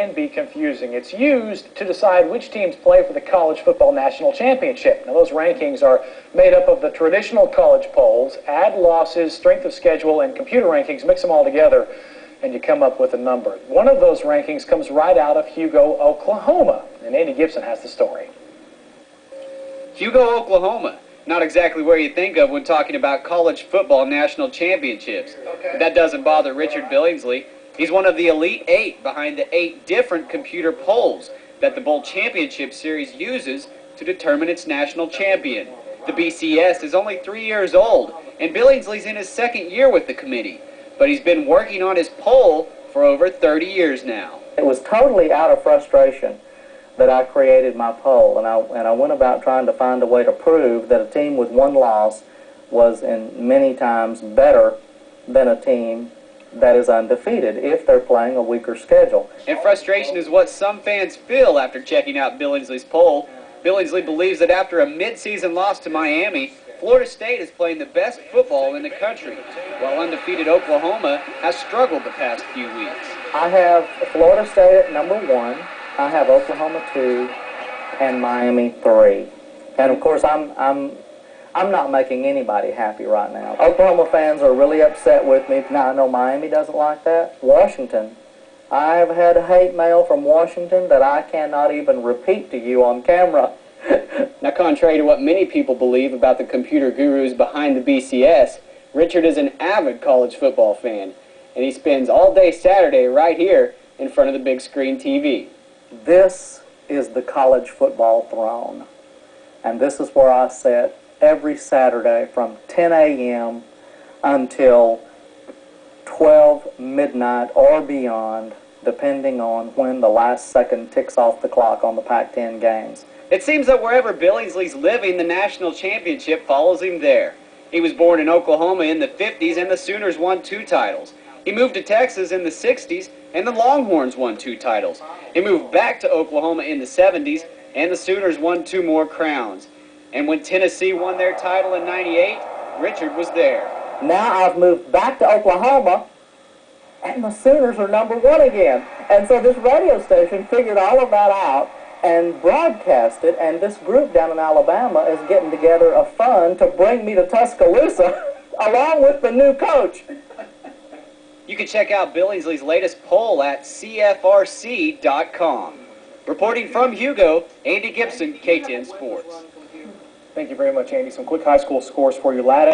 can be confusing. It's used to decide which teams play for the College Football National Championship. Now, those rankings are made up of the traditional college polls, add losses, strength of schedule, and computer rankings, mix them all together, and you come up with a number. One of those rankings comes right out of Hugo, Oklahoma, and Andy Gibson has the story. Hugo, Oklahoma. Not exactly where you think of when talking about college football national championships. But that doesn't bother Richard Billingsley. He's one of the Elite 8 behind the 8 different computer polls that the Bowl Championship Series uses to determine its national champion. The BCS is only 3 years old, and Billingsley's in his second year with the committee. But he's been working on his poll for over 30 years now. It was totally out of frustration that I created my poll, and I went about trying to find a way to prove that a team with one loss was in many times better than a team that is undefeated if they're playing a weaker schedule. And frustration is what some fans feel after checking out Billingsley's poll. Billingsley believes that after a mid-season loss to Miami, Florida State is playing the best football in the country, while undefeated Oklahoma has struggled the past few weeks. I have Florida State at number 1. I have Oklahoma 2 and Miami 3. And of course, I'm not making anybody happy right now. Oklahoma fans are really upset with me. Now, I know Miami doesn't like that. Washington. I have had hate mail from Washington that I cannot even repeat to you on camera. Now, contrary to what many people believe about the computer gurus behind the BCS, Richard is an avid college football fan, and he spends all day Saturday right here in front of the big screen TV. This is the college football throne, and this is where I sit every Saturday from 10 a.m. until 12 midnight or beyond, depending on when the last second ticks off the clock on the Pac-10 games. It seems that wherever Billingsley's living, the national championship follows him there. He was born in Oklahoma in the 50s, and the Sooners won 2 titles. He moved to Texas in the 60s, and the Longhorns won 2 titles. He moved back to Oklahoma in the 70s, and the Sooners won 2 more crowns. And when Tennessee won their title in '98, Richard was there. Now I've moved back to Oklahoma, and the Sooners are number 1 again. And so this radio station figured all of that out and broadcast it, and this group down in Alabama is getting together a fund to bring me to Tuscaloosa along with the new coach. You can check out Billingsley's latest poll at CFRC.com. Reporting from Hugo, Andy Gibson, K10 Sports. Thank you very much, Andy. Some quick high school scores for you. Lada